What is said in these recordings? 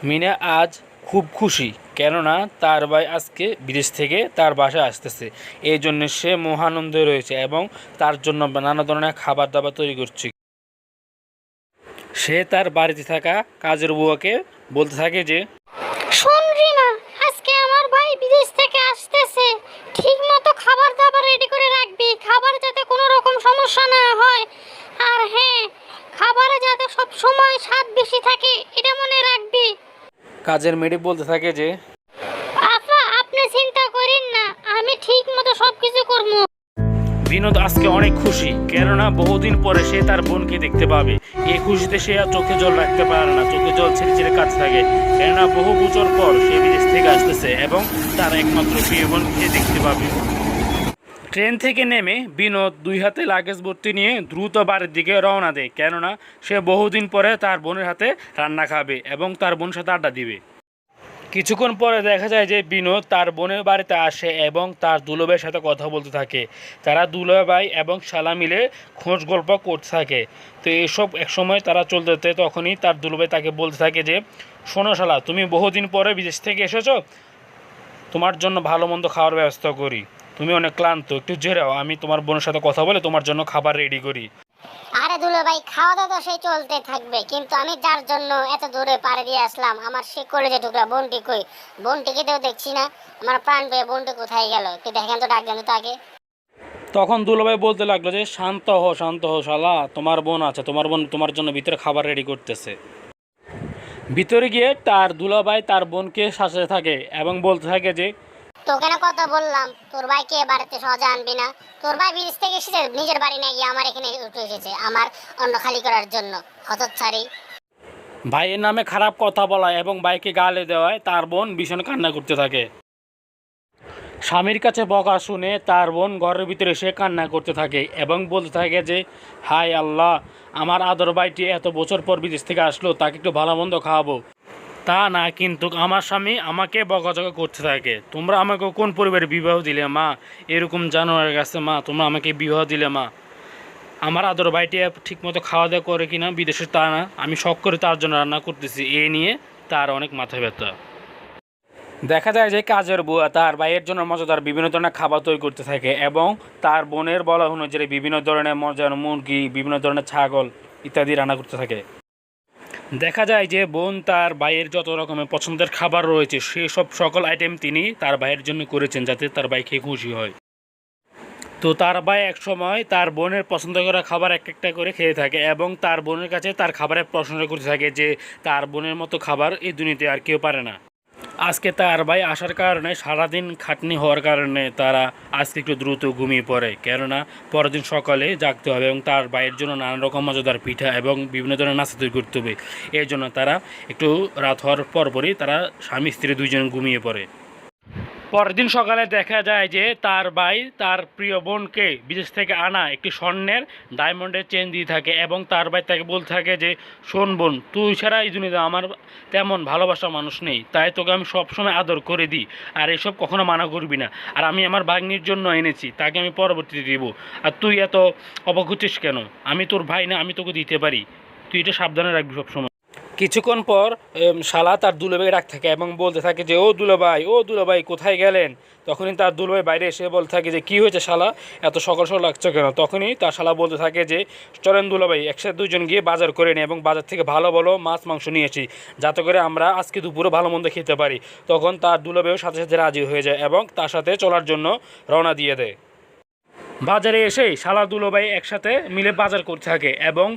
মিনা আজ খুব খুশি, কেননা তার ভাই আজকে বিদেশ থেকে তার বাসায় আসতেছে। এই জন্য সে মহানন্দে রয়েছে এবং তার জন্য নানা ধরনের খাবার দাবার তৈরি করছে। সে তার বাড়িতে থাকা কাজের বুয়াকে বলতে থাকে যে, শোন রিমা, আজকে আমার ভাই বিদেশ থেকে আসতেছে, ঠিক মতো খাবার দাবার রেডি করে রাখবি, খাবার যাতে কোনো রকম সমস্যা না হয়। আর হ্যাঁ, খাবারে যাতে সব সময় স্বাদ বেশি থাকে এটা মনে রাখবি। কাজের মেয়ে বলতে থাকে যে, আপা, আপনি চিন্তা করেন না, আমি ঠিক মতো সবকিছু করবো। বিনোদ আজকে অনেক খুশি, কেননা বহুদিন পরে সে তার বোনকে দেখতে পাবে। এই খুশিতে সে আর চোখে জল রাখতে পারে না, চোখে জল ছেড়ে ছেড়ে কাজ থাকে, কেননা বহু বছর পর সে বিদেশ থেকে আসতেছে এবং তার একমাত্র প্রিয় বোনকে দেখতে পাবে। ট্রেন থেকে নেমে বিনোদ দুই হাতে লাগেজ ভর্তি নিয়ে দ্রুত বাড়ির দিকে রওনা দেয়, কেননা সে বহুদিন পরে তার বোনের হাতে রান্না খাবে এবং তার বোনের সাথে আড্ডা দিবে। কিছুক্ষণ পরে দেখা যায় যে বিনোদ তার বোনের বাড়িতে আসে এবং তার দুলাভাইয়ের সাথে কথা বলতে থাকে। তারা দুলাভাই এবং শালা মিলে খোঁজ গল্প করতে থাকে। তো এইসব একসময় তারা চলতে তখনই তার দুলাভাই তাকে বলতে থাকে যে, শোনো শালা, তুমি বহুদিন পরে বিদেশ থেকে এসেছো, তোমার জন্য ভালো মন্দ খাওয়ার ব্যবস্থা করি, তুমি অনেক ক্লান্ত, একটু জেরাও, আমি তোমার বোনের সাথে কথা বলে তোমার জন্য খাবার রেডি করি। আরে দুলো ভাই, খাওয়া দাওয়া তো সেই চলতে থাকবে, কিন্তু আমি যার জন্য এত দূরে পাড়ি দিয়ে আসলাম, আমার সে কলেজে টুকরা বোনটি কই? বোনটিকে তো দেখছি না, আমার প্রাণ পেয়ে বোনটি কোথায় গেল? একটু দেখেন তো, ডাক দেন তো আগে। তখন দুলাভাই বলতে লাগলো যে, শান্ত হো শালা, তোমার বোন আছে, তোমার বোন তোমার জন্য ভিতরে খাবার রেডি করতেছে। ভিতরে গিয়ে তার দুলাভাই তার বোনকে সাথে থাকে এবং বলতে থাকে যে, তোকে না কথা বললাম, তোর ভাইকে বাড়িতে সহজে আনবি না। তোর ভাই বিদেশ থেকে এসেছে, নিজের বাড়ি না গিয়ে আমার এখানে উঠে এসেছে আমার অন্ন খালি করার জন্য, হতচ্ছাড়ি। ভাইয়ের নামে খারাপ কথা বলা এবং ভাইকে গালে দেওয়ায় তার বোন ভীষণ কান্না করতে থাকে। স্বামীর কাছে বকা শুনে তার বোন ঘরের ভিতরে এসে কান্না করতে থাকে এবং বলতে থাকে যে, হায় আল্লাহ, আমার আদর ভাইটি এত বছর পর বিদেশ থেকে আসলো, তাকে একটু ভালো মন্দ খাওয়াবো। তা না, কিন্তু আমার স্বামী আমাকে বকাঝকা করতে থাকে। তোমরা আমাকে কোন পরিবারে বিবাহ দিলে মা? এরকম জানোয়ারের কাছে মা তোমরা আমাকে বিবাহ দিলে মা? আমার আদর ভাইটি ঠিকমতো খাওয়া দাওয়া করে কিনা বিদেশে তা না, আমি শখ করে তার জন্য রান্না করতেছি, এ নিয়ে তার অনেক মাথা ব্যথা। দেখা যায় যে কাজের বুয়া তার ভাইয়ের জন্য মজাদার বিভিন্ন ধরনের খাবার তৈরি করতে থাকে এবং তার বোনের বলা অনুযায়ী বিভিন্ন ধরনের মজার মুরগি, বিভিন্ন ধরনের ছাগল ইত্যাদি রান্না করতে থাকে। দেখা যায় যে বোন তার ভাইয়ের যত রকমের পছন্দের খাবার রয়েছে সেসব সকল আইটেম তিনি তার ভাইয়ের জন্য করেছেন, যাতে তার ভাই খেয়ে খুশি হয়। তো তার ভাই একসময় তার বোনের পছন্দ করা খাবার এক একটা করে খেয়ে থাকে এবং তার বোনের কাছে তার খাবারের প্রশংসা করতে থাকে যে তার বোনের মতো খাবার এই দুনিয়াতে আর কেউ পারে না। আজকে তার ভাই আসার কারণে সারাদিন খাটনি হওয়ার কারণে তারা আজকে একটু দ্রুত ঘুমিয়ে পড়ে, কেননা পরের দিন সকালে জাগতে হবে এবং তার ভাইয়ের জন্য নানা রকম মজাদার পিঠা এবং বিভিন্ন ধরনের নাস্তা তৈরি করতে হবে। এর জন্য তারা একটু রাত হওয়ার পরপরই তারা স্বামী স্ত্রী দুইজন ঘুমিয়ে পড়ে। পরের দিন সকালে দেখা যায় যে তার ভাই তার প্রিয় বোনকে বিদেশ থেকে আনা একটি স্বর্ণের ডায়মন্ডের চেন দিয়ে থাকে এবং তার ভাই তাকে বলতে থাকে যে, শোন বোন, তুই ছাড়া এই দুনিয়াতে আমার তেমন ভালোবাসা মানুষ নেই, তাই তোকে আমি সবসময় আদর করে দিই, আর এসব কখনো মানা করবি না। আর আমি আমার ভাগ্নির জন্য এনেছি, তাকে আমি পরবর্তীতে দিব। আর তুই এত অবাক হচ্ছিস কেন? আমি তোর ভাই না, আমি তোকে দিতে পারি, তুই এটা সাবধানে রাখবি সবসময়। কিছুক্ষণ পর শালা তার দুলাভাই ডাক থাকে এবং বলতে থাকে যে, ও দুলাভাই কোথায় গেলেন? তখনই তার দুলাভাই বাইরে এসে বলতে থাকে যে, কী হয়েছে শালা, এত সকাল সকাল লাগছে কেন? তখনই তার শালা বলতে থাকে যে, চলেন দুলাভাই, একসাথে দুজন গিয়ে বাজার করে নিই এবং বাজার থেকে ভালো ভালো মাছ মাংস নিয়েছি, যাতে করে আমরা আজকে দুপুরে ভালো মন্দ খেতে পারি। তখন তার দুলাভাইও সাথে সাথে রাজি হয়ে যায় এবং তার সাথে চলার জন্য রওনা দিয়ে দেয়। বাজারে এসেই শালা দুলোভাই একসাথে মিলে বাজার করতে থাকে এবং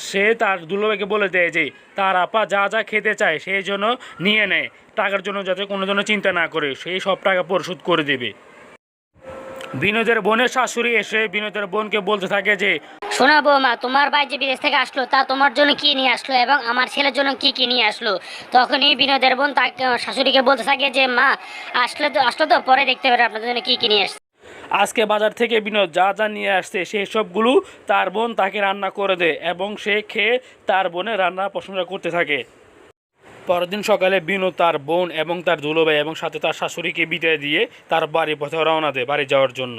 সে তার দুলোভাইকে বলে দেয় যে তার আপা যা যা খেতে চায় সেই জন্য নিয়ে নেয়, টাকার জন্য যাতে কোনো ধরনের চিন্তা না করে, সেই সব টাকা পরিশোধ করে দেবে। বিনোদের বোনের শাশুড়ি এসে বিনোদের বোনকে বলতে থাকে যে, শোনা বৌমা, তোমার ভাই যে বিদেশ থেকে আসলো তা তোমার জন্য কি নিয়ে আসলো এবং আমার ছেলের জন্য কি কি নিয়ে আসলো? তখনই বিনোদের বোন তাকে শাশুড়িকে বলতে থাকে যে, মা, আসলো তো পরে দেখতে পারে আপনাদের জন্য কি কি নিয়ে আসছে। আজকে বাজার থেকে বিনোদ যা যা নিয়ে আসছে সেই সবগুলো তার বোন তাকে রান্না করে দেয় এবং সে খেয়ে তার বোনের রান্না প্রশংসা করতে থাকে। পরের দিন সকালে বিনোদ তার বোন এবং তার দুলোভাই এবং সাথে তার শাশুড়িকে বিদায় দিয়ে তার বাড়ির পথে রওনা দেয় বাড়ি যাওয়ার জন্য।